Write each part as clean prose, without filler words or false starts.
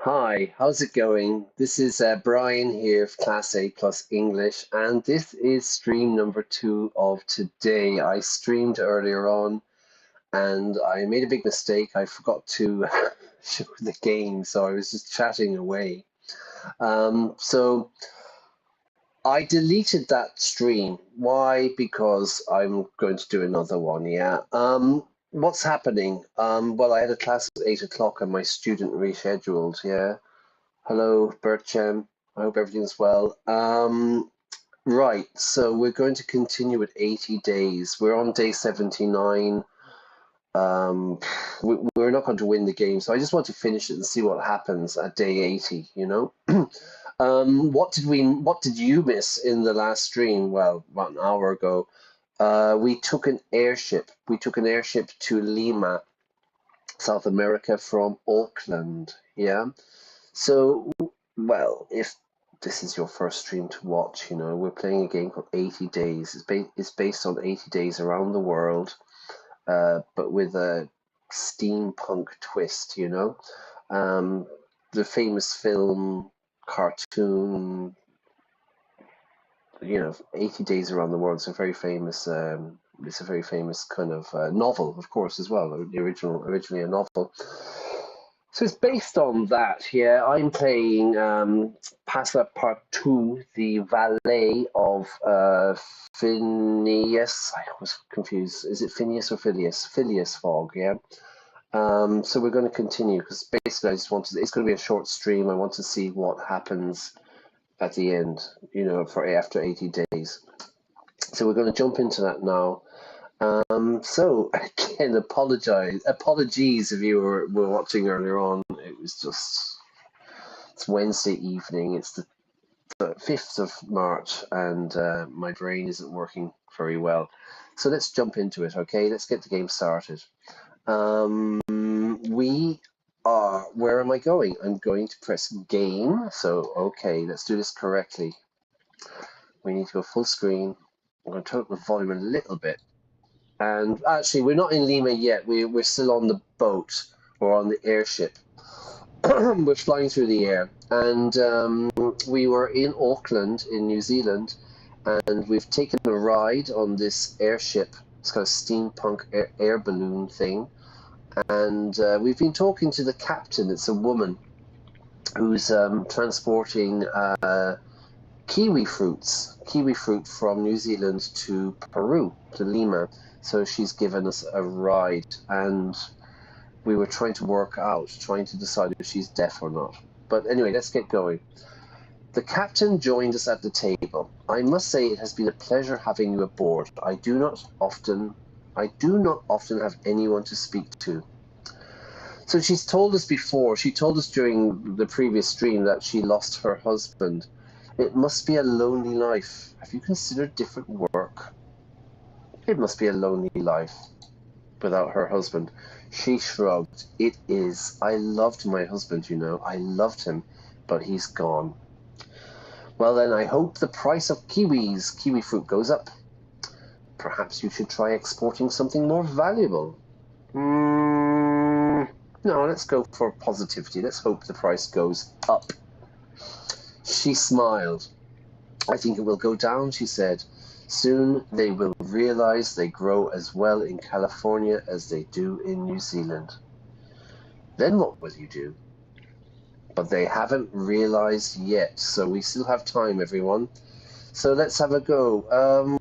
Hi, how's it going? This is Brian here of Class A Plus English, and this is stream number 2 of today. I streamed earlier on and I made a big mistake. I forgot to show the game, so I was just chatting away. So I deleted that stream. Why? Because I'm going to do another one, yeah. What's happening? Well, I had a class at 8 o'clock and my student rescheduled, yeah. Hello, Bertram. I hope everything's well. Right, so we're going to continue with 80 days. We're on day 79. Um, we're not going to win the game, so I just want to finish it and see what happens at day 80, you know? What did you miss in the last stream? Well, about an hour ago. We took an airship. We took an airship to Lima, South America from Auckland, yeah? So, well, if this is your first stream to watch, you know, we're playing a game called 80 Days. It's based on 80 days around the world, but with a steampunk twist, you know. The famous film, cartoon, you know, 80 Days Around the World. It's a very famous kind of novel, of course, as well. Originally a novel. So it's based on that, yeah. I'm playing Passepartout, the valet of Phineas. I was confused. Is it Phineas or Phileas? Phileas Fogg, yeah. So we're going to continue because basically I just wanted. It's going to be a short stream. I want to see what happens at the end, you know, for after 80 days. So we're going to jump into that now. So again, apologies if you were watching earlier on. It was just it's Wednesday evening. It's the 5th of March, and my brain isn't working very well. So let's jump into it, okay? Let's get the game started. We are. Where am I going? I'm going to press game. So okay, let's do this correctly. We need to go full screen. I'm going to turn up the volume a little bit. And actually, we're not in Lima yet. We're still on the boat or on the airship. We're flying through the air. And we were in Auckland in New Zealand. And we've taken a ride on this airship. It's kind of steampunk air balloon thing. And we've been talking to the captain. It's a woman who's transporting kiwi fruit from New Zealand to Peru, to Lima. So she's given us a ride, and we were trying to decide if she's deaf or not. But anyway, let's get going. The captain joined us at the table. I must say it has been a pleasure having you aboard. I do not often have anyone to speak to. So she's told us before, she told us during the previous stream that she lost her husband. It must be a lonely life. Have you considered different work? It must be a lonely life without her husband. She shrugged. It is. I loved my husband, you know. I loved him, but he's gone. Well then, I hope the price of kiwi fruit goes up. Perhaps you should try exporting something more valuable. No, let's go for positivity. Let's hope the price goes up. She smiled. I think it will go down, she said. Soon they will realize they grow as well in California as they do in New Zealand. Then what will you do? But they haven't realized yet, so we still have time, everyone. So let's have a go.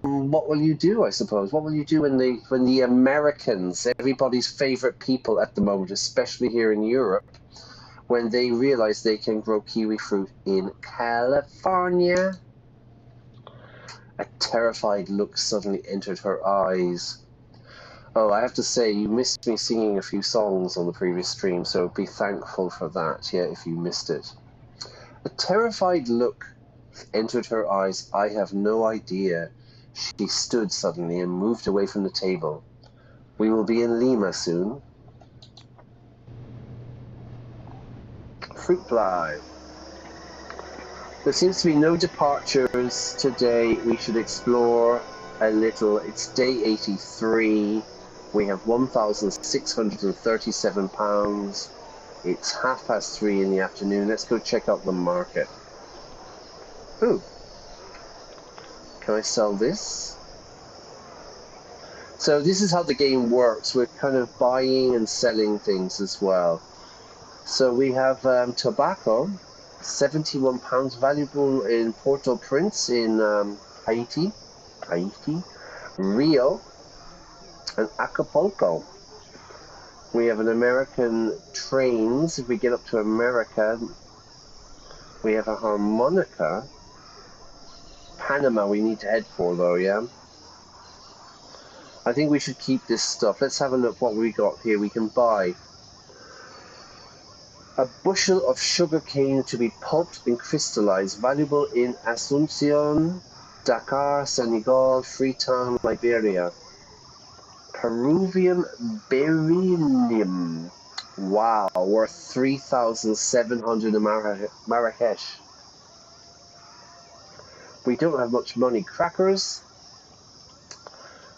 What will you do, I suppose? What will you do when the Americans, everybody's favorite people at the moment, especially here in Europe, when they realize they can grow kiwi fruit in California? A terrified look suddenly entered her eyes. Oh, I have to say, you missed me singing a few songs on the previous stream, so be thankful for that, yeah, if you missed it. A terrified look entered her eyes. I have no idea. She stood suddenly and moved away from the table. We will be in Lima soon. Fruit fly. There seems to be no departures today. We should explore a little. It's day 83. We have £1,637. It's 3:30 in the afternoon. Let's go check out the market. Ooh. Can I sell this? So this is how the game works. We're kind of buying and selling things as well. So we have tobacco, £71, valuable in Port-au-Prince in Haiti, Rio, and Acapulco. We have an American trains. If we get up to America, we have a harmonica. Panama we need to head for though, yeah? I think we should keep this stuff. Let's have a look what we got here. We can buy a bushel of sugar cane to be pulped and crystallized, valuable in Asuncion, Dakar, Senegal, Freetown, Liberia. Peruvian beryllium. Wow, worth 3,700 in Marrakesh. We don't have much money. Crackers,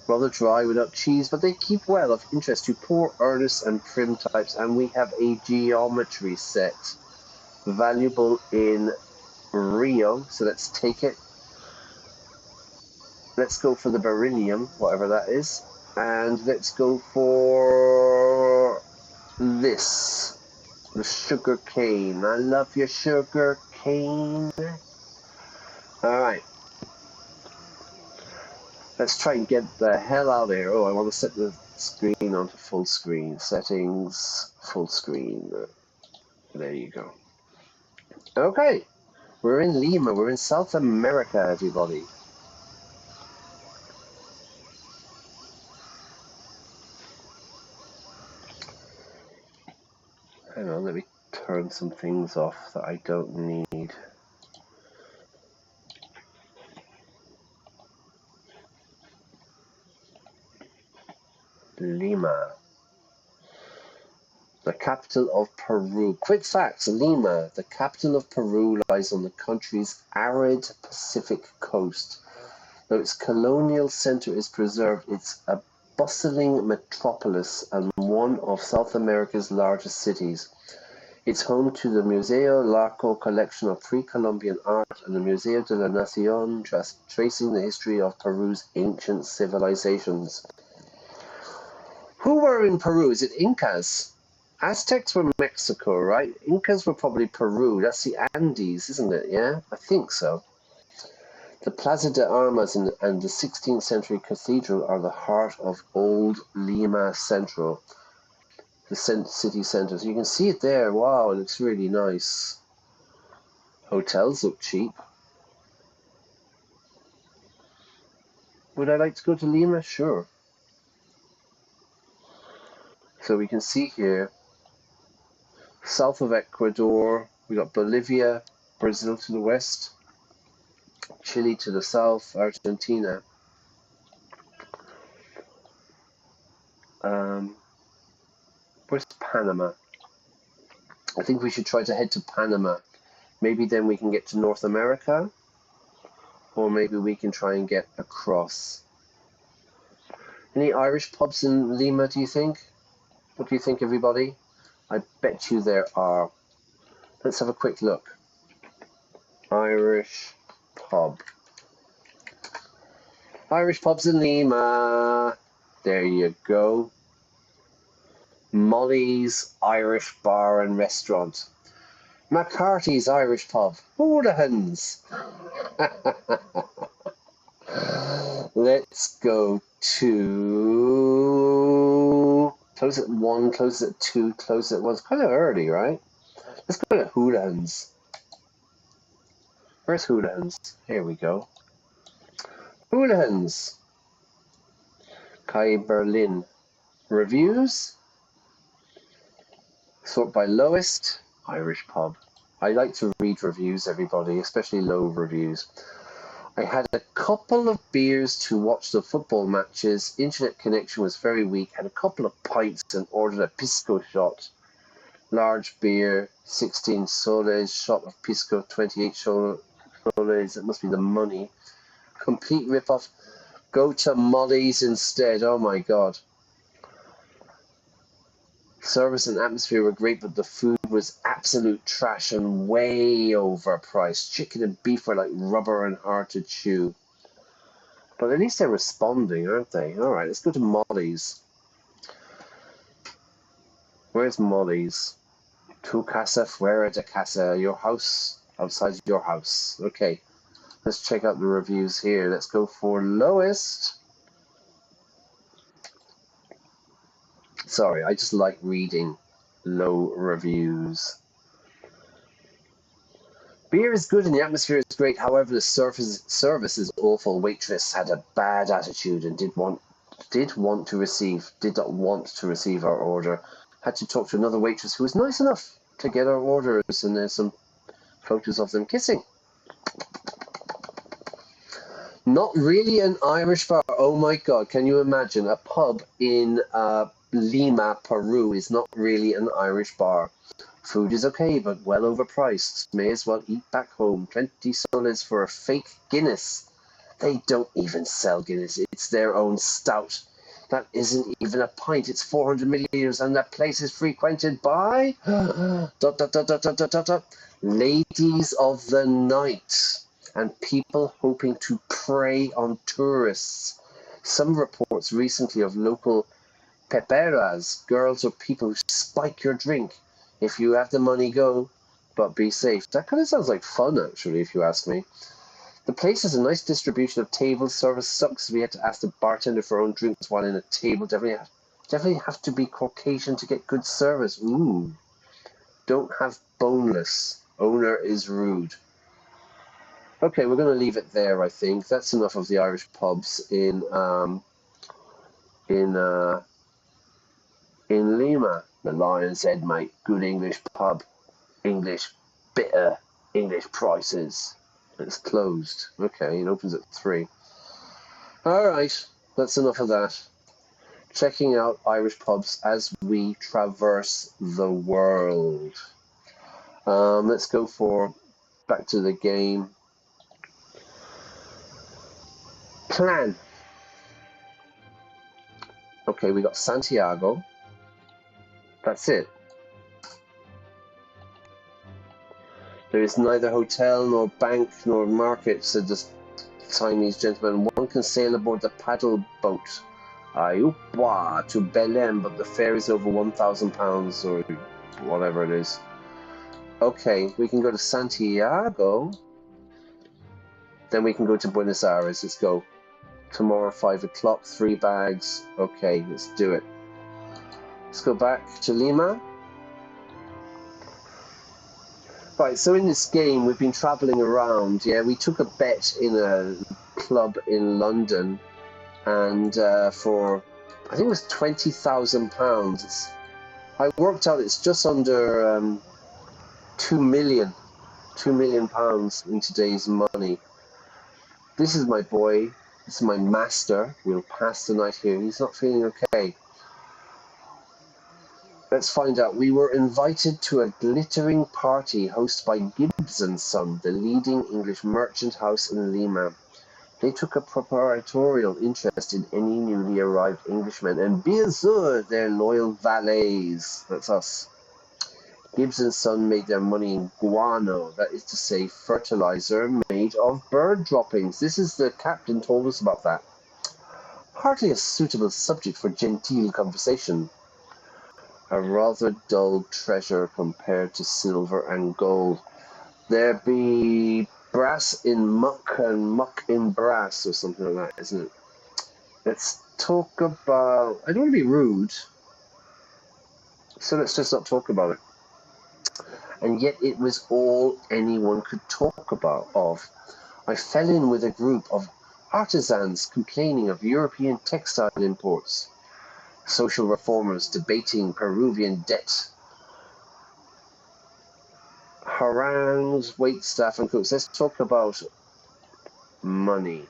rather dry without cheese, but they keep well of interest to poor, earnest, and prim types. And we have a geometry set, valuable in Rio. So let's take it. Let's go for the beryllium, whatever that is. And let's go for this, the sugar cane. I love your sugar cane. All right. Let's try and get the hell out of here. Oh, I want to set the screen onto full screen. Settings, full screen. There you go. Okay. We're in Lima. We're in South America, everybody. Hang on, let me turn some things off that I don't need. Lima, the capital of Peru. Quick facts: Lima, the capital of Peru, lies on the country's arid Pacific coast. Though its colonial center is preserved, it's a bustling metropolis and one of South America's largest cities. It's home to the Museo Larco collection of pre-Columbian art and the Museo de la Nación, tracing the history of Peru's ancient civilizations. Who were in Peru? Is it Incas? Aztecs were Mexico, right? Incas were probably Peru. That's the Andes, isn't it? Yeah, I think so. The Plaza de Armas and the 16th century cathedral are the heart of old Lima Central, the city centre. So you can see it there. Wow, it looks really nice. Hotels look cheap. Would I like to go to Lima? Sure. So we can see here, south of Ecuador, we got Bolivia, Brazil to the west, Chile to the south, Argentina. Where's Panama? I think we should try to head to Panama. Maybe then we can get to North America, or maybe we can try and get across. Any Irish pubs in Lima, do you think? What do you think, everybody? I bet you there are. Let's have a quick look. Irish pub. Irish pubs in Lima. There you go. Molly's Irish Bar and Restaurant. McCarthy's Irish Pub. Hooligans. Let's go to... Close at 1, close at 2, close at 1. It's kind of early, right? Let's go to Hooligans. Where's Hooligans? Here we go. Hooligans. Kai Berlin. Reviews. Sort by lowest. Irish pub. I like to read reviews, everybody, especially low reviews. I had a couple of beers to watch the football matches. Internet connection was very weak. Had a couple of pints and ordered a pisco shot. Large beer, 16 soles. Shot of pisco, 28 soles. It must be the money. Complete rip-off. Go to Molly's instead. Oh my god. Service and atmosphere were great, but the food was absolute trash and way overpriced. Chicken and beef were like rubber and hard to chew. But at least they're responding, aren't they? All right, let's go to Molly's. Where's Molly's? Tu casa fuera de casa. Your house outside your house. Okay, let's check out the reviews here. Let's go for lowest. Sorry, I just like reading low reviews. Beer is good and the atmosphere is great. However, the service is awful. Waitress had a bad attitude and did not want to receive our order. Had to talk to another waitress who was nice enough to get our orders, and there's some photos of them kissing. Not really an Irish bar. Oh my God, can you imagine? A pub in Lima, Peru is not really an Irish bar. Food is okay, but well overpriced. May as well eat back home. 20 soles for a fake Guinness. They don't even sell Guinness. It's their own stout. That isn't even a pint. It's 400 milliliters, and that place is frequented by ladies of the night and people hoping to prey on tourists. Some reports recently of local peperas, girls or people who spike your drink. If you have the money, go, but be safe. That kind of sounds like fun, actually, if you ask me. The place has a nice distribution of tables. Service sucks. We had to ask the bartender for our own drinks while in a table. Definitely have to be Caucasian to get good service. Ooh. Don't have boneless. Owner is rude. Okay, we're going to leave it there, I think. That's enough of the Irish pubs in Lima. The Lion's Head, mate. Good English pub. English, bitter English prices. It's closed. Okay, it opens at 3. Alright, that's enough of that. Checking out Irish pubs as we traverse the world. Let's go for back to the game. Plan. Okay, we got Santiago. That's it. There is neither hotel, nor bank, nor market, said the Chinese gentleman. One can sail aboard the paddle boat, Ayupwa, to Belém, but the fare is over £1,000 or whatever it is. Okay, we can go to Santiago. Then we can go to Buenos Aires. Let's go. Tomorrow, 5 o'clock, 3 bags. Okay, let's do it. Let's go back to Lima. Right, so in this game, we've been traveling around. Yeah, we took a bet in a club in London, and for, I think it was £20,000. I worked out it's just under £2 million in today's money. This is my boy. This is my master. We'll pass the night here. He's not feeling okay. Let's find out. We were invited to a glittering party hosted by Gibbs & Son, the leading English merchant house in Lima. They took a proprietorial interest in any newly arrived Englishmen, and bien sûr, their loyal valets. That's us. Gibbs & Son made their money in guano, that is to say, fertilizer made of bird droppings. This is the captain told us about that. Hardly a suitable subject for genteel conversation. A rather dull treasure compared to silver and gold. There be brass in muck and muck in brass, or something like that, isn't it? Let's talk about... I don't want to be rude, so let's just not talk about it. And yet it was all anyone could talk of. I fell in with a group of artisans complaining of European textile imports. Social reformers debating Peruvian debt. Harangues, waitstaff and cooks. Let's talk about money.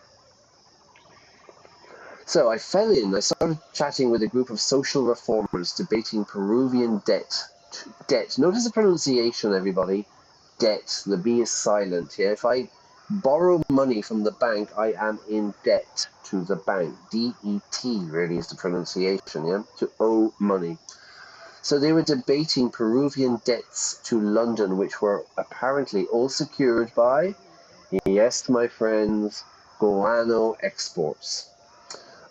So I started chatting with a group of social reformers debating Peruvian debt. Notice the pronunciation, everybody. Debt. The B is silent here. If I borrow money from the bank, I am in debt to the bank. D-E-T really is the pronunciation, yeah? To owe money. So they were debating Peruvian debts to London, which were apparently all secured by, yes, my friends, guano exports.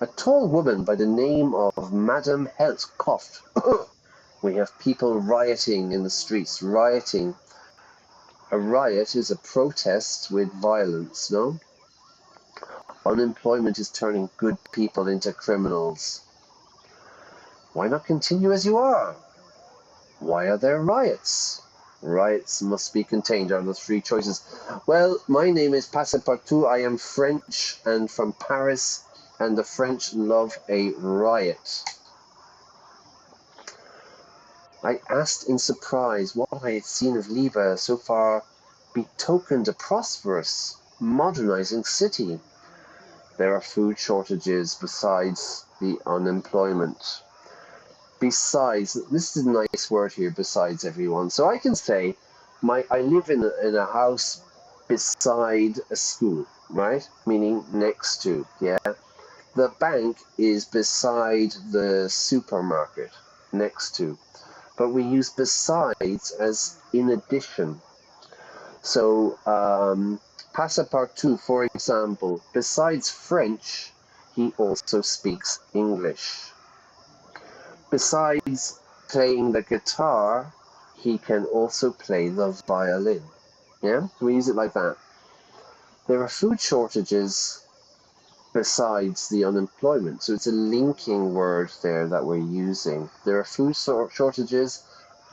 A tall woman by the name of Madame Helt coughed. We have people rioting in the streets. Rioting. A riot is a protest with violence, no? Unemployment is turning good people into criminals. Why not continue as you are? Why are there riots? Riots must be contained are the three choices. Well, my name is Passepartout. I am French and from Paris, and the French love a riot. I asked in surprise what I had seen of Liba so far betokened a prosperous, modernizing city. There are food shortages besides the unemployment. Besides, this is a nice word here, besides everyone. So I can say, I live in a house beside a school, right? Meaning next to, yeah? The bank is beside the supermarket, next to. But we use besides as in addition. So, Passepartout, for example, besides French, he also speaks English. Besides playing the guitar, he can also play the violin. Yeah, we use it like that. There are food shortages besides the unemployment. So it's a linking word there that we're using. There are food shortages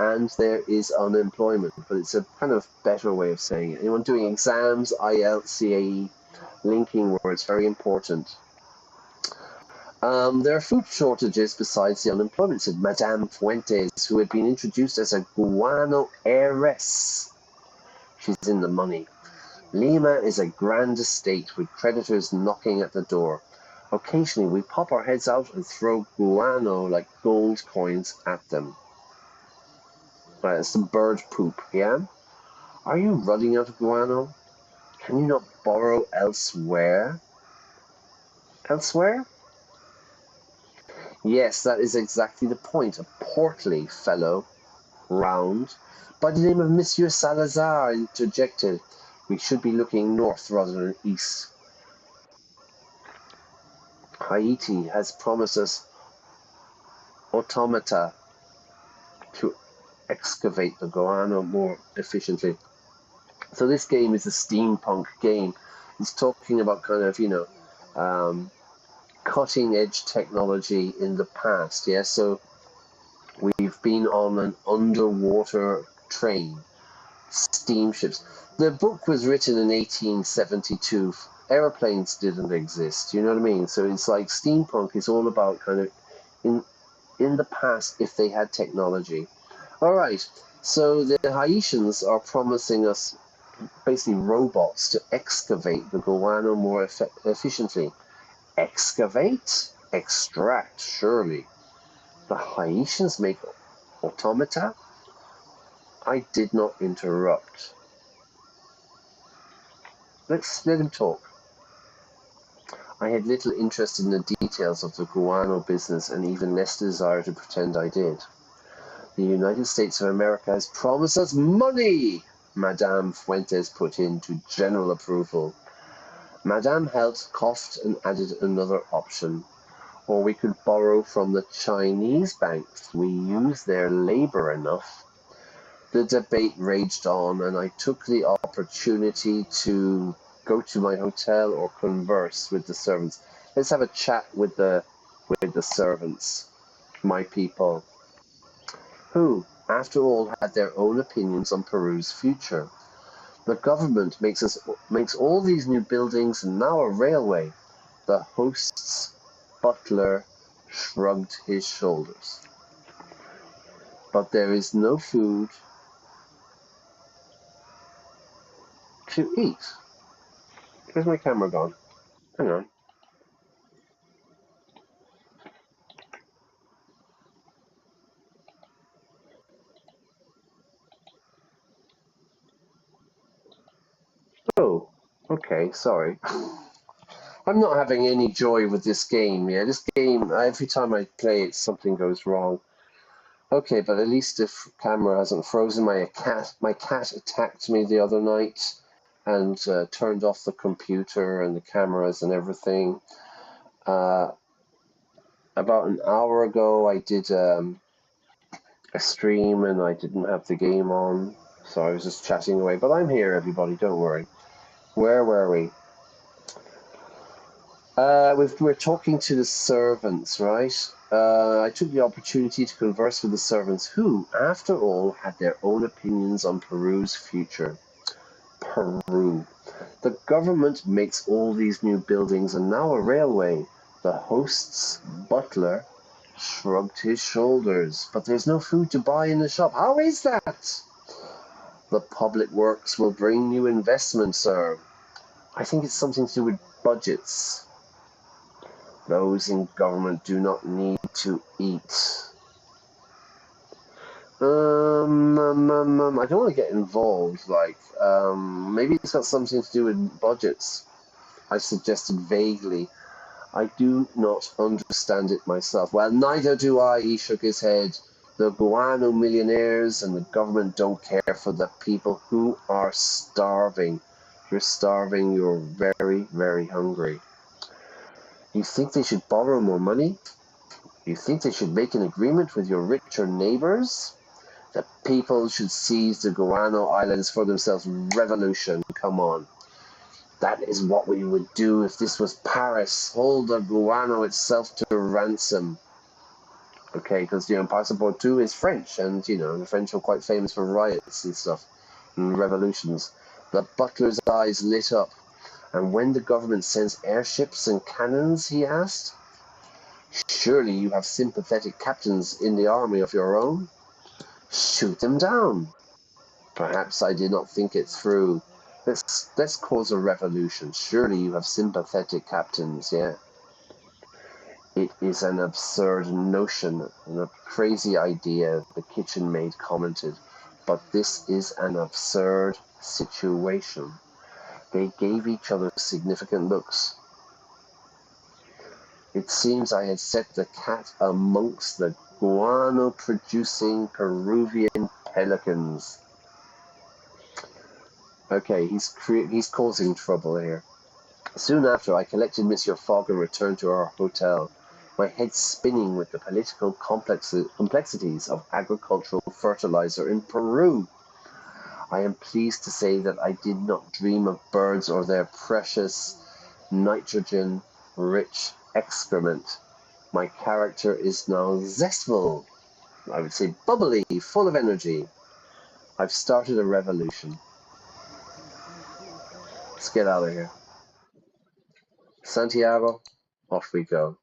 and there is unemployment, but it's a kind of better way of saying it. Anyone doing exams, IELTS, CAE, linking words, very important. There are food shortages besides the unemployment, said Madame Fuentes, who had been introduced as a guano heiress. She's in the money. Lima is a grand estate with creditors knocking at the door. Occasionally we pop our heads out and throw guano like gold coins at them. Right, it's some bird poop, yeah? Are you running out of guano? Can you not borrow elsewhere? Elsewhere? Yes, that is exactly the point. A portly fellow, round, by the name of Monsieur Salazar, interjected. We should be looking north rather than east. Haiti has promised us automata to excavate the guano more efficiently. So this game is a steampunk game. It's talking about kind of, cutting edge technology in the past. Yeah, so we've been on an underwater train, steamships. The book was written in 1872. Airplanes didn't exist. You know what I mean? So it's like steampunk is all about kind of in the past if they had technology. All right. So the Haitians are promising us basically robots to excavate the guano more efficiently. Excavate? Extract, surely. The Haitians make automata? I did not interrupt. Let's let him talk. I had little interest in the details of the guano business and even less desire to pretend I did. The United States of America has promised us money, Madame Fuentes put in to general approval. Madame Helt coughed and added another option. Or we could borrow from the Chinese banks. We use their labor enough. The debate raged on, and I took the opportunity to go to my hotel or converse with the servants. Let's have a chat with the servants, my people, who, after all, had their own opinions on Peru's future. The government makes all these new buildings and now a railway. The host's butler shrugged his shoulders. But there is no food to eat. Where's my camera gone? Hang on. Oh, okay, sorry. I'm not having any joy with this game, yeah. This game, every time I play it, something goes wrong. Okay, but at least the camera hasn't frozen. My cat attacked me the other night and turned off the computer and the cameras and everything. About an hour ago, I did a stream and I didn't have the game on, so I was just chatting away. But I'm here, everybody. Don't worry. Where were we? We're talking to the servants, right? I took the opportunity to converse with the servants who, after all, had their own opinions on Peru's future. Peru. The government makes all these new buildings and now a railway. The host's butler shrugged his shoulders. But there's no food to buy in the shop. How is that? The public works will bring new investment, sir. I think it's something to do with budgets. Those in government do not need to eat. I don't want to get involved. Maybe it's got something to do with budgets. I suggested vaguely. I do not understand it myself. Well, neither do I, he shook his head. The guano millionaires and the government don't care for the people who are starving. You're starving, you're very, very hungry. You think they should borrow more money? You think they should make an agreement with your richer neighbors? The people should seize the Guano Islands for themselves. Revolution, come on. That is what we would do if this was Paris. Hold the Guano itself to ransom. Okay, because, Passport 2 is French, and, the French are quite famous for riots and stuff, and revolutions. The butler's eyes lit up. And when the government sends airships and cannons, he asked, surely you have sympathetic captains in the army of your own? Shoot them down. Perhaps I did not think it through. Let's cause a revolution. Surely you have sympathetic captains, yeah? It is an absurd notion and a crazy idea, the kitchen maid commented. But this is an absurd situation. They gave each other significant looks. It seems I had set the cat amongst the guano-producing Peruvian pelicans. Okay, he's causing trouble here. Soon after, I collected Monsieur Fogg and returned to our hotel, my head spinning with the political complexities of agricultural fertilizer in Peru. I am pleased to say that I did not dream of birds or their precious nitrogen-rich excrement. My character is now zestful. I would say bubbly, full of energy. I've started a revolution. Let's get out of here. Santiago, off we go.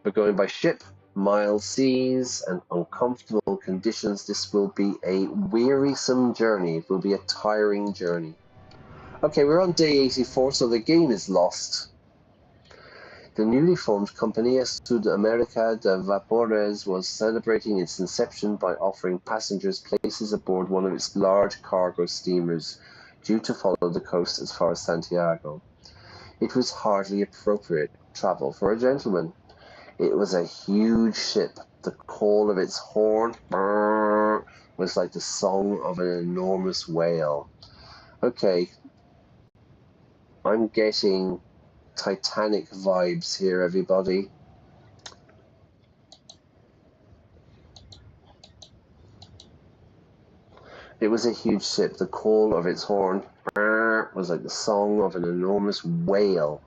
We're going by ship, mild seas, and uncomfortable conditions. This will be a wearisome journey. It will be a tiring journey. Okay, we're on day 84, so the game is lost. The newly formed Compañía Sudamérica de Vapores was celebrating its inception by offering passengers places aboard one of its large cargo steamers, due to follow the coast as far as Santiago. It was hardly appropriate travel for a gentleman. It was a huge ship. The call of its horn was like the song of an enormous whale. Okay, I'm getting Titanic vibes here, everybody. It was a huge ship. The call of its horn was like the song of an enormous whale.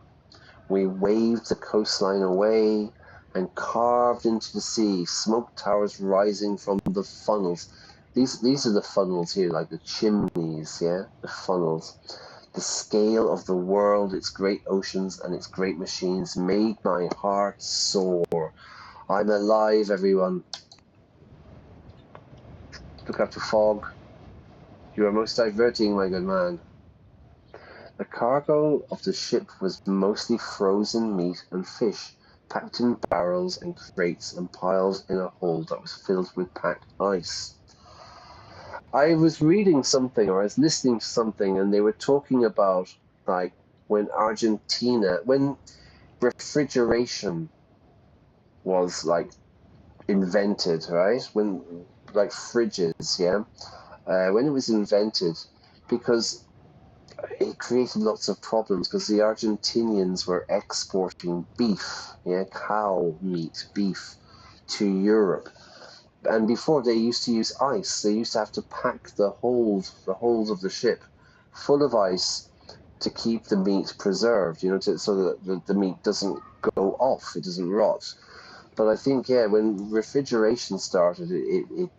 We waved the coastline away and carved into the sea, smoke towers rising from the funnels. These are the funnels here, like the chimneys, yeah? The funnels. The scale of the world, its great oceans and its great machines made my heart soar. I'm alive, everyone. Look after Fog. You are most diverting, my good man. The cargo of the ship was mostly frozen meat and fish, packed in barrels and crates and piled in a hold that was filled with packed ice. I was reading something, or I was listening to something, and they were talking about, like, when refrigeration was, like, invented, right? When, like fridges, yeah, when it was invented, because it created lots of problems because the Argentinians were exporting beef, yeah, cow meat, beef to Europe. And before they used to use ice. They used to have to pack the holds of the ship full of ice to keep the meat preserved, so that the meat doesn't go off, it doesn't rot. But I think, yeah, when refrigeration started, it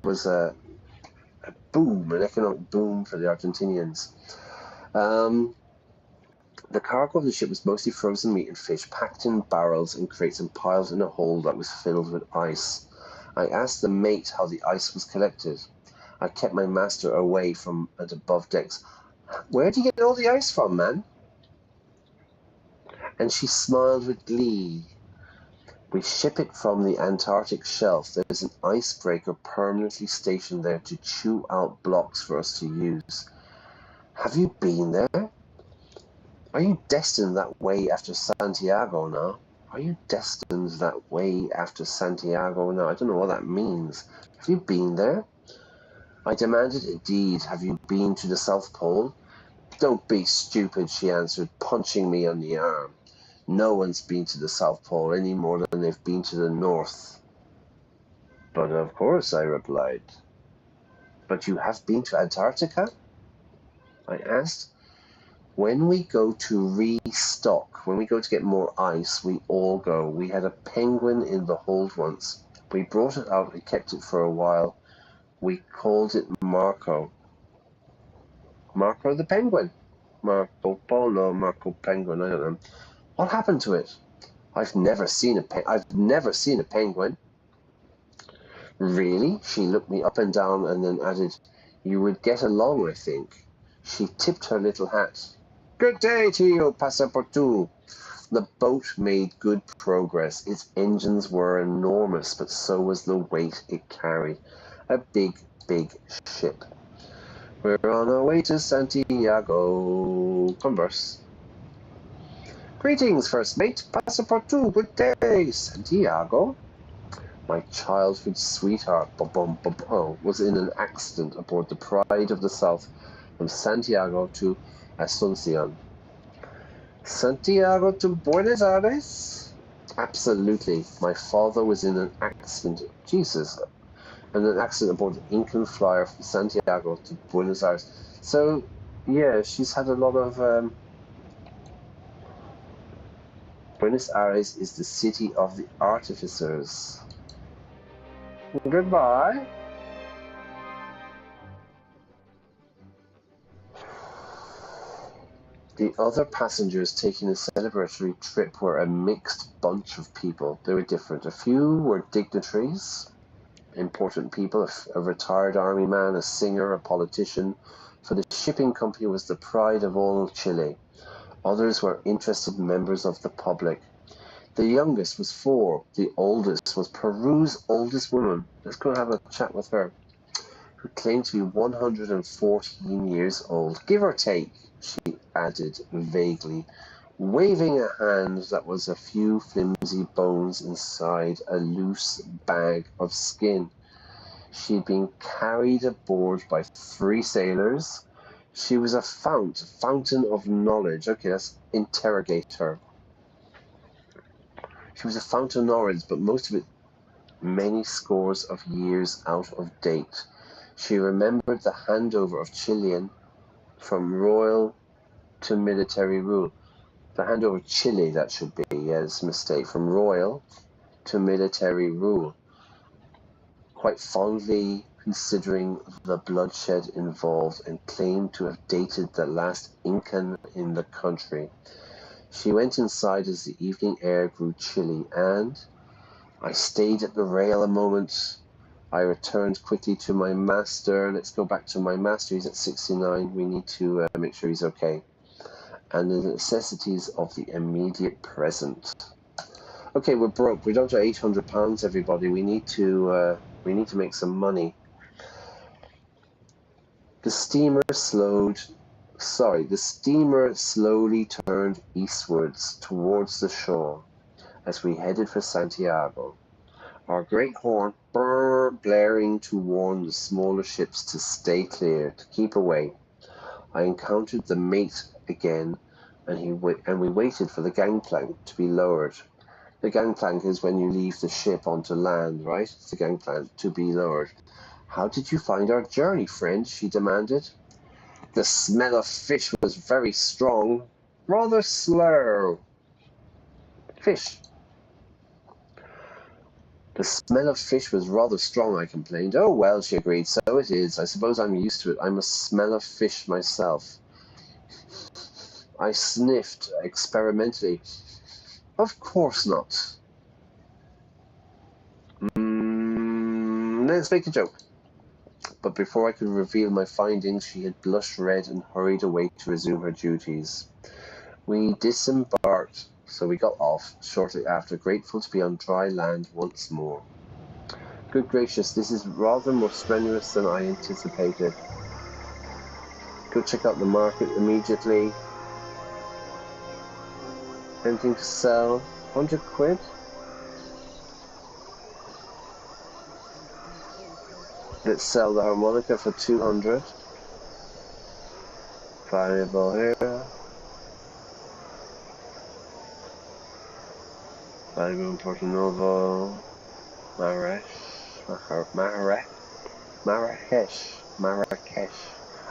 was a boom, an economic boom for the Argentinians. The cargo of the ship was mostly frozen meat and fish, packed in barrels and crates and piled in a hold that was filled with ice. I asked the mate how the ice was collected. I kept my master away from and above decks. Where do you get all the ice from, man? And she smiled with glee. We ship it from the Antarctic shelf. There's an icebreaker permanently stationed there to chew out blocks for us to use. Have you been there? Are you destined that way after Santiago now? Are you destined that way after Santiago now? I don't know what that means. Have you been there? I demanded. Indeed. Have you been to the South Pole? Don't be stupid, she answered, punching me on the arm. No one's been to the South Pole any more than they've been to the North. But of course, I replied. But you have been to Antarctica? I asked. When we go to restock, when we go to get more ice, we all go. We had a penguin in the hold once. We brought it out and kept it for a while. We called it Marco. Marco the penguin. Marco Polo, Marco Penguin, I don't know. What happened to it? I've never seen a penguin. Really? She looked me up and down and then added, you would get along, I think. She tipped her little hat. Good day to you, Passepartout. The boat made good progress. Its engines were enormous, but so was the weight it carried. A big, big ship. We're on our way to Santiago. Converse. Greetings, first mate. Passepartout, good day. Santiago? My childhood sweetheart, was in an accident aboard the Pride of the South from Santiago to Asuncion. Santiago to Buenos Aires? Absolutely. My father was in an accident. Jesus. In an accident aboard the Incan flyer from Santiago to Buenos Aires. So, yeah, she's had a lot of... Buenos Aires is the city of the artificers. Goodbye. The other passengers taking the celebratory trip were a mixed bunch of people. They were different. A few were dignitaries, important people, a retired army man, a singer, a politician. For the shipping company was the pride of all Chile. Others were interested members of the public. The youngest was 4. The oldest was Peru's oldest woman. Let's go have a chat with her. Who claimed to be 114 years old. Give or take, she added vaguely, waving a hand that was a few flimsy bones inside a loose bag of skin. She had been carried aboard by 3 sailors. She was a fountain of knowledge. Okay, let's interrogate her. She was a fountain of knowledge, but most of it many scores of years out of date. She remembered the handover of Chilean from royal to military rule. The handover of Chile, that should be, yes, mistake, from royal to military rule. Quite fondly considering the bloodshed involved and claimed to have dated the last Incan in the country. She went inside as the evening air grew chilly, and I stayed at the rail a moment. I returned quickly to my master. Let's go back to my master. He's at 69. We need to make sure he's okay. And the necessities of the immediate present. Okay, we're broke. We're down to £800, everybody. We need to make some money. The steamer slowly turned eastwards towards the shore as we headed for Santiago. our great horn blaring to warn the smaller ships to stay clear, to keep away. I encountered the mate again, and we waited for the gangplank to be lowered. The gangplank is when you leave the ship onto land, right? It's the gangplank to be lowered. How did you find our journey, friend? She demanded. The smell of fish was very strong, rather slow. Fish. The smell of fish was rather strong, I complained. Oh, well, she agreed, so it is. I suppose I'm used to it. I'm a smell of fish myself. I sniffed experimentally. Of course not. Let's make a joke. But before I could reveal my findings, she had blushed red and hurried away to resume her duties. We disembarked, so we got off shortly after, grateful to be on dry land once more. Good gracious, this is rather more strenuous than I anticipated. Go check out the market immediately. Anything to sell? 100 quid? Let's sell the harmonica for 200. Variable here. Valuable in Porto Novo. Marrakesh.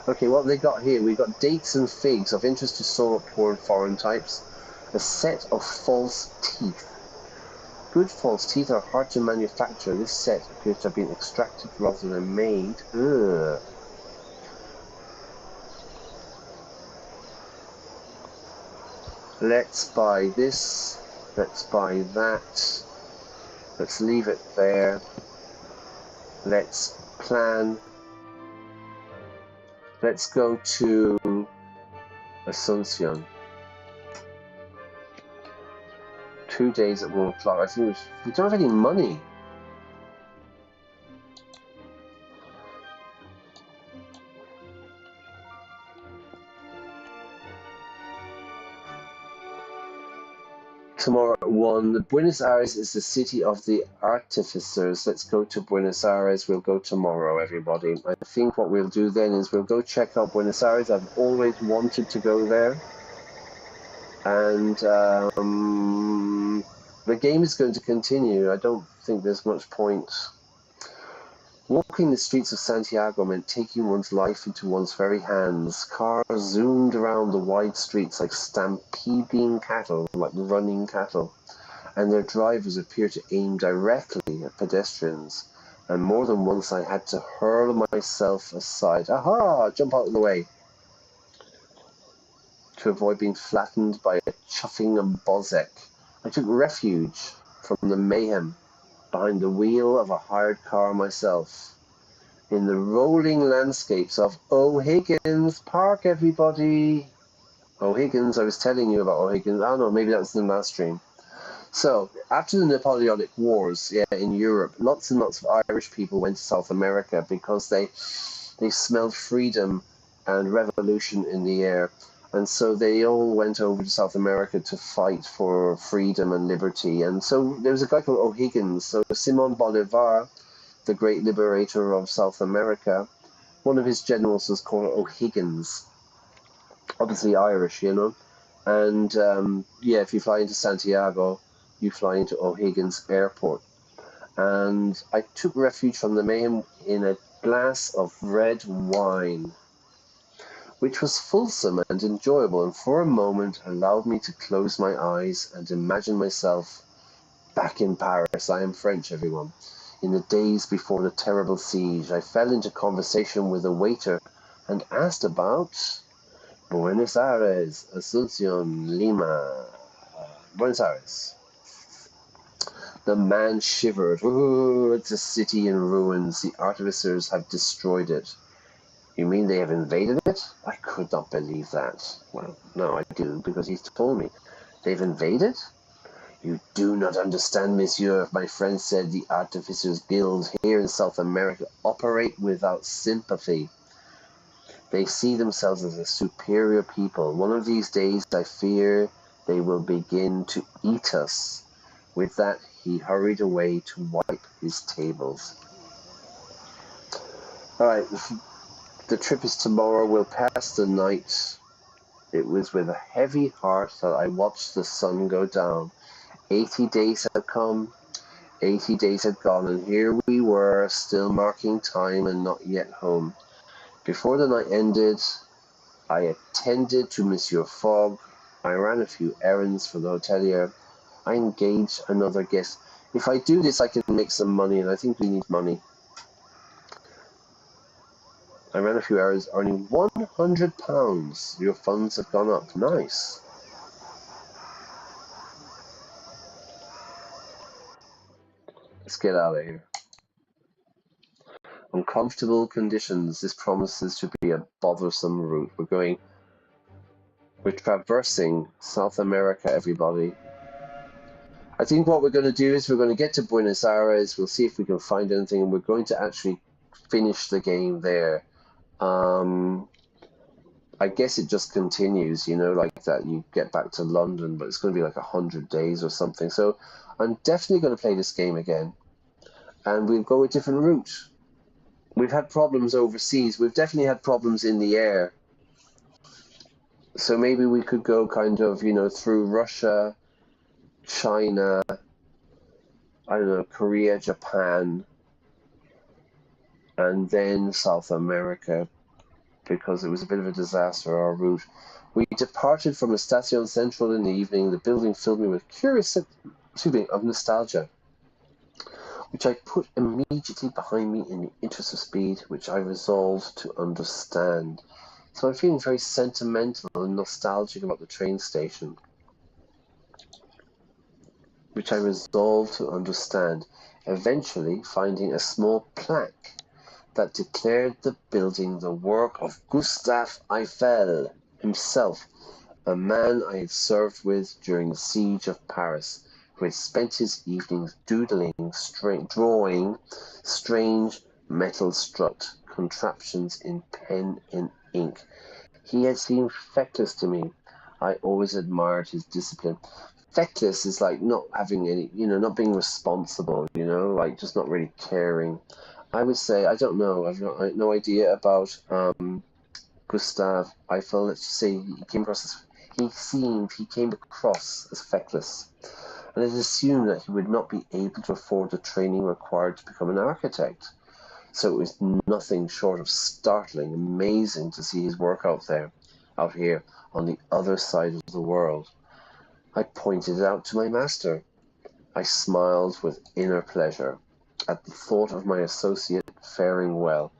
Okay, what have they got here? We've got dates and figs of interest to solo poor foreign types. A set of false teeth. Good false teeth are hard to manufacture. This set appears to have been extracted rather than made. Ugh. Let's buy this. Let's buy that. Let's leave it there. Let's plan. Let's go to Asuncion. 2 days at 1 o'clock. I think we don't have any money. Tomorrow at 1. Buenos Aires is the city of the artificers. Let's go to Buenos Aires. We'll go tomorrow, everybody. I think what we'll do then is we'll go check out Buenos Aires. I've always wanted to go there. And the game is going to continue. I don't think there's much point. Walking the streets of Santiago meant taking one's life into one's very hands. Cars zoomed around the wide streets like stampeding cattle, like running cattle, and their drivers appeared to aim directly at pedestrians. And more than once I had to hurl myself aside. Aha! Jump out of the way. To avoid being flattened by a chuffing Bozek. I took refuge from the mayhem behind the wheel of a hired car myself. In the rolling landscapes of O'Higgins Park, everybody. O'Higgins, I was telling you about O'Higgins. I don't know, maybe that was in the last stream. So, after the Napoleonic Wars in Europe, lots and lots of Irish people went to South America because they smelled freedom and revolution in the air. And so they all went over to South America to fight for freedom and liberty. And so there was a guy called O'Higgins. So Simon Bolivar, the great liberator of South America, one of his generals was called O'Higgins. Obviously Irish, you know. And if you fly into Santiago, you fly into O'Higgins Airport. And I took refuge from the mayhem in a glass of red wine, which was fulsome and enjoyable, and for a moment allowed me to close my eyes and imagine myself back in Paris. I am French, everyone. In the days before the terrible siege, I fell into conversation with a waiter and asked about Buenos Aires, Asuncion, Lima, Buenos Aires. The man shivered. Ooh, it's a city in ruins. The artificers have destroyed it. You mean they have invaded it? I could not believe that. Well, no, I do, because he's told me. They've invaded? You do not understand, monsieur, my friend said. The Artificers Guild here in South America operate without sympathy. They see themselves as a superior people. One of these days, I fear, they will begin to eat us. With that, he hurried away to wipe his tables. All right, the trip is tomorrow. We'll pass the night. It was with a heavy heart that I watched the sun go down. 80 days had come, 80 days had gone, and here we were, still marking time and not yet home. Before the night ended, I attended to Monsieur Fogg. I ran a few errands for the hotelier. I engaged another guest. If I do this, I can make some money, and I think we need money. I ran a few errands, earning £100. Your funds have gone up. Nice. Let's get out of here. Uncomfortable conditions. This promises to be a bothersome route. We're traversing South America, everybody. I think what we're going to do is we're going to get to Buenos Aires. We'll see if we can find anything, and we're going to actually finish the game there. I guess it just continues, you know, like that. You get back to London, but it's going to be like 100 days or something. So I'm definitely going to play this game again, and we'll go a different route. We've had problems overseas. We've definitely had problems in the air. So maybe we could go kind of, you know, through Russia, China, I don't know, Korea, Japan, and then South America, because it was a bit of a disaster, our route. We departed from Estación Central in the evening. The building filled me with curious, of nostalgia, which I put immediately behind me in the interest of speed, which I resolved to understand. So I'm feeling very sentimental and nostalgic about the train station, which I resolved to understand, eventually finding a small plaque that declared the building the work of Gustave Eiffel himself, a man I had served with during the siege of Paris, who had spent his evenings drawing strange metal strut contraptions in pen and ink. He had seemed feckless to me. I always admired his discipline. Feckless is like not having any, you know, not being responsible, you know, like just not really caring. I would say, I don't know, I've no idea about Gustave Eiffel. Let's just say he came across as feckless, and it is assumed that he would not be able to afford the training required to become an architect. So it was nothing short of startling, amazing to see his work out here, on the other side of the world. I pointed it out to my master. I smiled with inner pleasure at the thought of my associate faring well,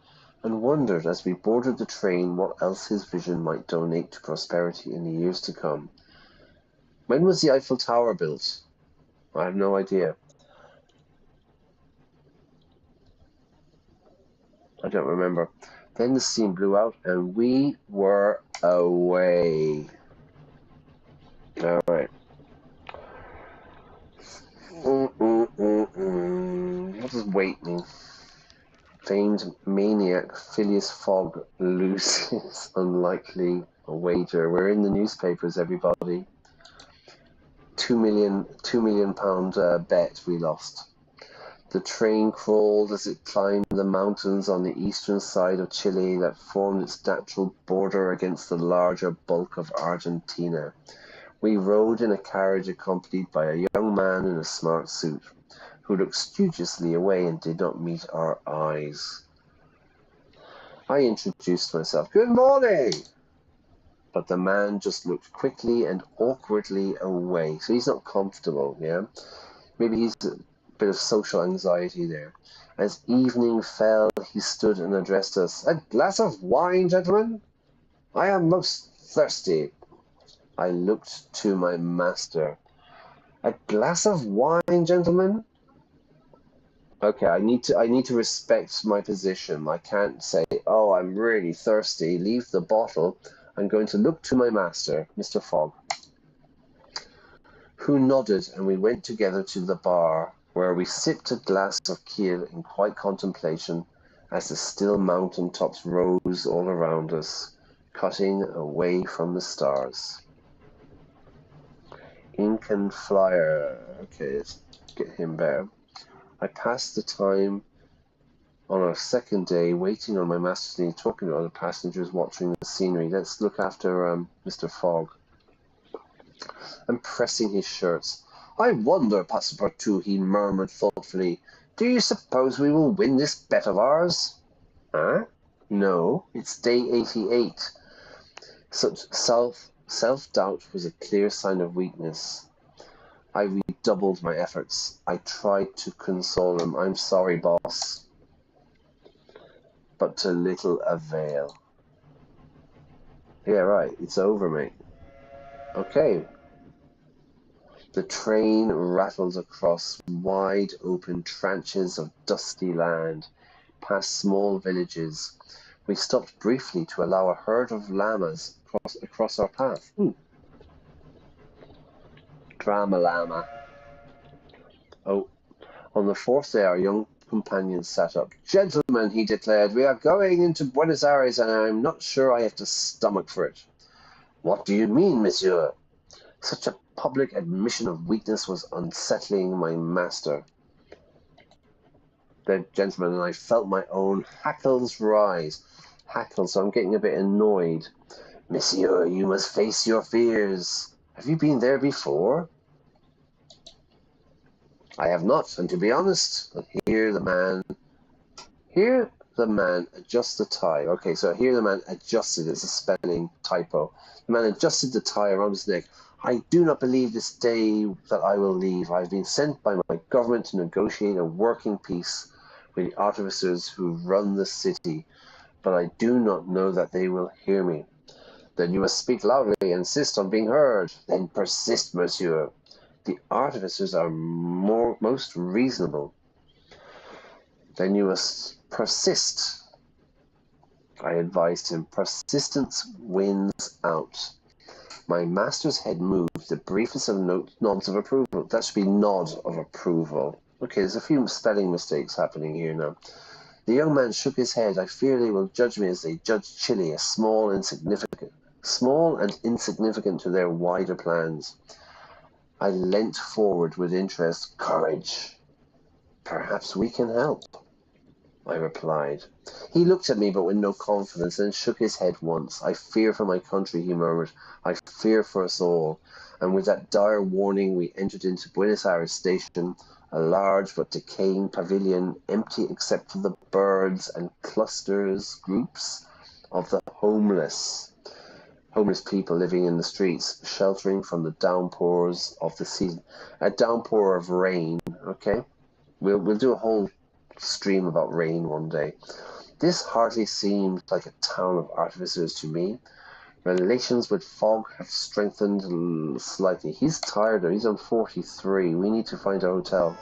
and wondered as we boarded the train what else his vision might donate to prosperity in the years to come. When was the Eiffel Tower built? I have no idea. I don't remember. Then the steam blew out and we were away. All right. What does wait mean? Famed maniac Phileas Fogg loses unlikely wager. We're in the newspapers, everybody. £2 million bet we lost. The train crawled as it climbed the mountains on the eastern side of Chile that formed its natural border against the larger bulk of Argentina. We rode in a carriage accompanied by a young man in a smart suit, who looked studiously away and did not meet our eyes. I introduced myself. Good morning! But the man just looked quickly and awkwardly away. So he's not comfortable, yeah? Maybe he's a bit of social anxiety there. As evening fell, he stood and addressed us. A glass of wine, gentlemen? I am most thirsty. I looked to my master. A glass of wine, gentlemen? Okay, I need to respect my position. I can't say, oh, I'm really thirsty. Leave the bottle. I'm going to look to my master, Mr. Fogg, who nodded, and we went together to the bar, where we sipped a glass of Kiel in quiet contemplation as the still mountain tops rose all around us, cutting away from the stars. Incan flyer. Okay, let's get him there. I passed the time on our second day waiting on my master's knee, talking to other passengers, watching the scenery. Let's look after Mr. Fogg. And pressing his shirts. I wonder, Passepartout, he murmured thoughtfully, do you suppose we will win this bet of ours? Huh? No, it's day 88. Such self-doubt was a clear sign of weakness. I redoubled my efforts. I tried to console him. I'm sorry, boss. But to little avail. Yeah, right. It's over, mate. Okay. The train rattled across wide open tranches of dusty land, past small villages. We stopped briefly to allow a herd of llamas across our path. Drama llama. Oh, on the fourth day our young companion sat up. Gentlemen, he declared, we are going into Buenos Aires and I'm not sure I have the stomach for it. What do you mean, monsieur? Such a public admission of weakness was unsettling my master. The gentleman and I felt my own hackles rise. Hackles, so I'm getting a bit annoyed. Monsieur, you must face your fears. Have you been there before? I have not, and to be honest, but here the man adjusts the tie. Okay, so here the man adjusted, it's a spelling typo. The man adjusted the tie around his neck. I do not believe this day that I will leave. I have been sent by my government to negotiate a working peace with the artificers who run the city, but I do not know that they will hear me. Then you must speak loudly and insist on being heard. Then persist, monsieur. The artificers are most reasonable. Then you must persist. I advised him. Persistence wins out. My master's head moved, the briefest of nods of approval. That should be nod of approval. Okay, there's a few spelling mistakes happening here now. The young man shook his head. I fear they will judge me as they judge Chile, as small and insignificant to their wider plans. I leant forward with interest. Courage. Perhaps we can help, I replied. He looked at me, but with no confidence, and shook his head once. I fear for my country, he murmured. I fear for us all. And with that dire warning, we entered into Buenos Aires station, a large but decaying pavilion, empty except for the birds and groups of the homeless people living in the streets, sheltering from the downpours of the season. A downpour of rain, okay? We'll do a whole stream about rain one day. This hardly seemed like a town of artificers to me. Relations with Fogg have strengthened slightly. He's tired, he's on 43. We need to find a hotel.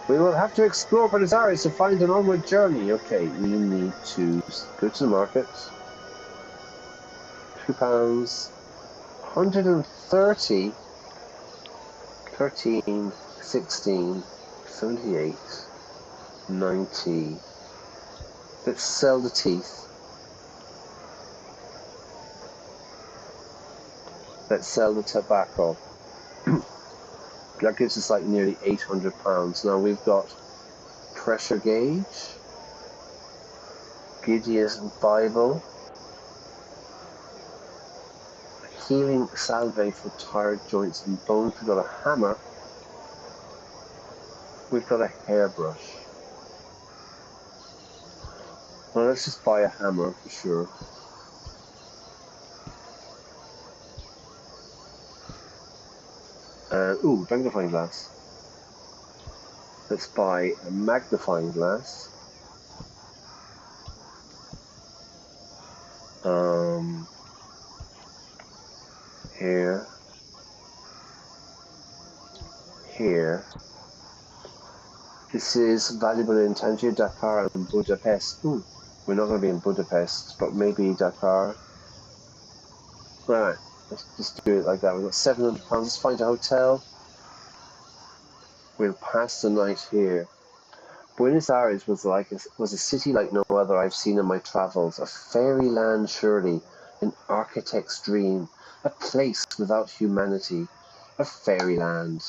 We will have to explore Buenos Aires to find an onward journey. Okay, we need to go to the market. £2, 130, 13, 16, 78, 90. Let's sell the teeth. Let's sell the tobacco. That gives us like nearly £800. Now we've got pressure gauge, Gideon's Bible, healing salve for tired joints and bones. We've got a hammer. We've got a hairbrush. Well, let's just buy a hammer for sure. Ooh, magnifying glass. Let's buy a magnifying glass. Here. This is valuable in Tangier, Dakar, and Budapest. Ooh, we're not going to be in Budapest, but maybe Dakar. Alright, let's just do it like that. We've got £700. Let's find a hotel. We'll pass the night here. Buenos Aires was a city like no other I've seen in my travels. A fairyland, surely, an architect's dream, a place without humanity. a fairyland.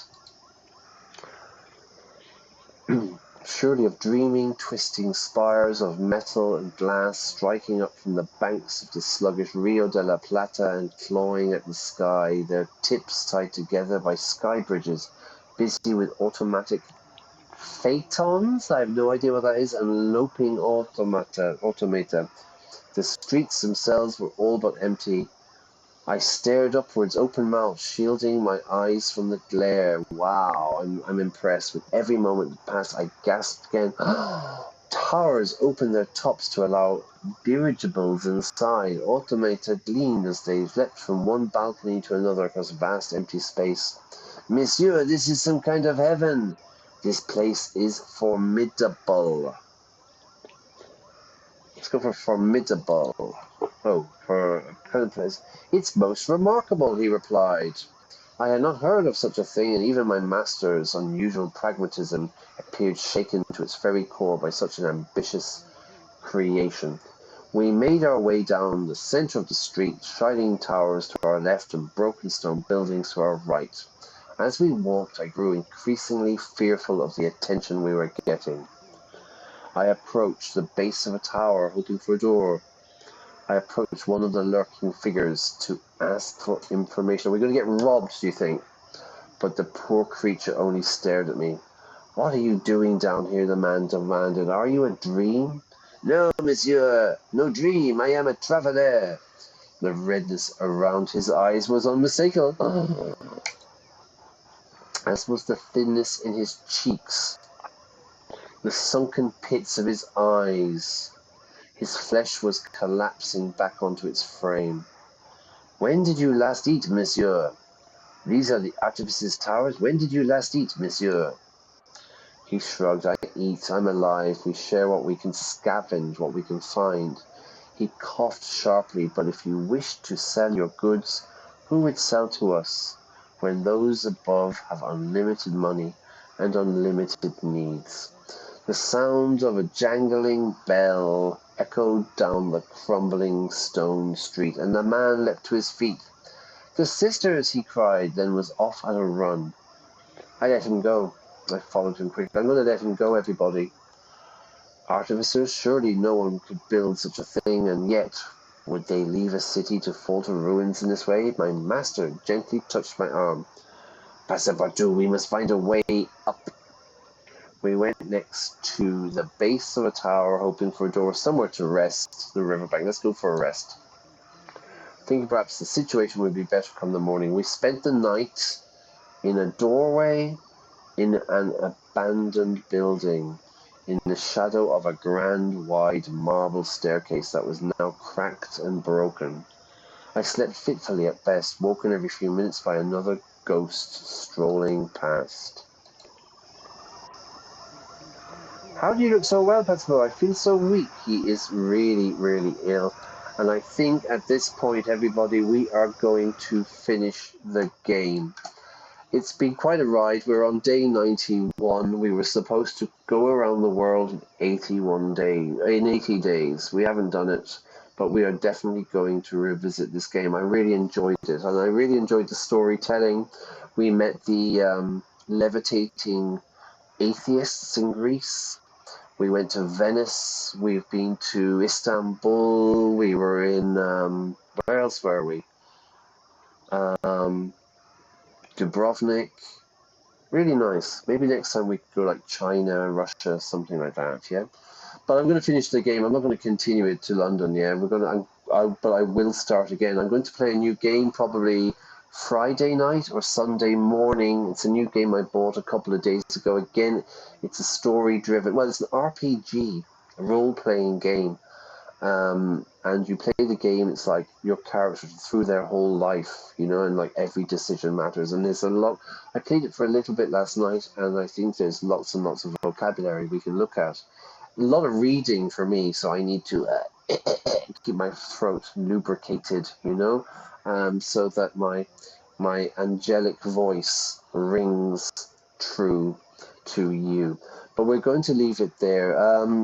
Surely of dreaming, twisting spires of metal and glass striking up from the banks of the sluggish Rio de la Plata and clawing at the sky, their tips tied together by sky bridges, busy with automatic phaetons, I have no idea what that is, and loping automata. The streets themselves were all but empty. I stared upwards, open-mouthed, shielding my eyes from the glare. Wow, I'm impressed. With every moment that passed, I gasped again. Towers opened their tops to allow dirigibles inside. Automata gleamed as they leapt from one balcony to another across vast empty space. Monsieur, this is some kind of heaven. This place is formidable. Let's go for formidable. Oh, for a present place. It's most remarkable, he replied. I had not heard of such a thing, and even my master's unusual pragmatism appeared shaken to its very core by such an ambitious creation. We made our way down the centre of the street, shining towers to our left and broken stone buildings to our right. As we walked, I grew increasingly fearful of the attention we were getting. I approached the base of a tower, hoping for a door. I approached one of the lurking figures to ask for information. Are we going to get robbed, do you think? But the poor creature only stared at me. What are you doing down here? The man demanded. Are you a dream? No, monsieur, no dream. I am a traveller. The redness around his eyes was unmistakable, as was the thinness in his cheeks, the sunken pits of his eyes. His flesh was collapsing back onto its frame. When did you last eat, monsieur? These are the artifice's towers. When did you last eat, monsieur? He shrugged. I eat. I'm alive. We share what we can scavenge, what we can find. He coughed sharply. But if you wished to sell your goods, who would sell to us when those above have unlimited money and unlimited needs? The sound of a jangling bell echoed down the crumbling stone street, and the man leapt to his feet. The sisters, he cried, then was off at a run. I let him go. I followed him quickly. I'm going to let him go, everybody. Artificers, surely no one could build such a thing, and yet, would they leave a city to fall to ruins in this way? My master gently touched my arm. Passepartout, we must find a way up. We went next to the base of a tower, hoping for a door somewhere to rest. The riverbank. Let's go for a rest. Thinking perhaps the situation would be better come the morning. We spent the night in a doorway in an abandoned building, in the shadow of a grand, wide marble staircase that was now cracked and broken. I slept fitfully at best, woken every few minutes by another ghost strolling past. How do you look so well, Pascal? I feel so weak. He is really, really ill. And I think at this point, everybody, we are going to finish the game. It's been quite a ride. We're on day 91. We were supposed to go around the world in 80 days. We haven't done it, but we are definitely going to revisit this game. I really enjoyed it, and I really enjoyed the storytelling. We met the levitating atheists in Greece. We went to Venice. We've been to Istanbul. We were in, where else were we? Dubrovnik. Really nice. Maybe next time we go like China, Russia, something like that, yeah? But I'm going to finish the game. I'm not going to continue it to London, yeah? But I will start again. I'm going to play a new game probably Friday night or Sunday morning. It's a new game I bought a couple of days ago. Again, it's a story-driven, well, it's an RPG, a role-playing game. And you play the game, it's like your characters through their whole life, you know, and like every decision matters. And there's a lot, I played it for a little bit last night, and I think there's lots and lots of vocabulary we can look at. A lot of reading for me, so I need to keep my throat lubricated, you know, so that my angelic voice rings true to you. But we're going to leave it there.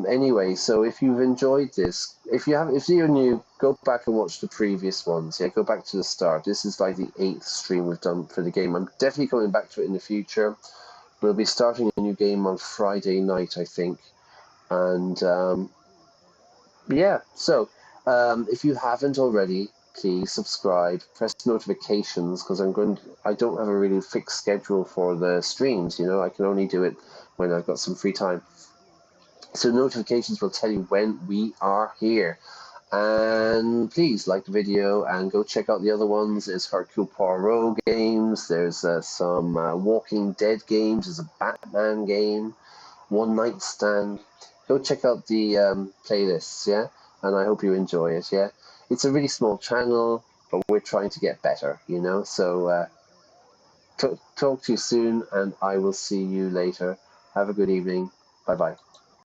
Anyway, so if you've enjoyed this, if you're new, go back and watch the previous ones. Yeah, go back to the start. This is like the 8th stream we've done for the game. I'm definitely coming back to it in the future. We'll be starting a new game on Friday night, I think. And yeah, so if you haven't already, please subscribe, press notifications, because I don't have a really fixed schedule for the streams. You know, I can only do it when I've got some free time. So notifications will tell you when we are here. And please like the video and go check out the other ones. There's Hercule Poirot games. There's some Walking Dead games. There's a Batman game. One Night Stand. Go check out the playlists, yeah? And I hope you enjoy it, yeah? It's a really small channel, but we're trying to get better, you know? So talk to you soon, and I will see you later. Have a good evening. Bye-bye.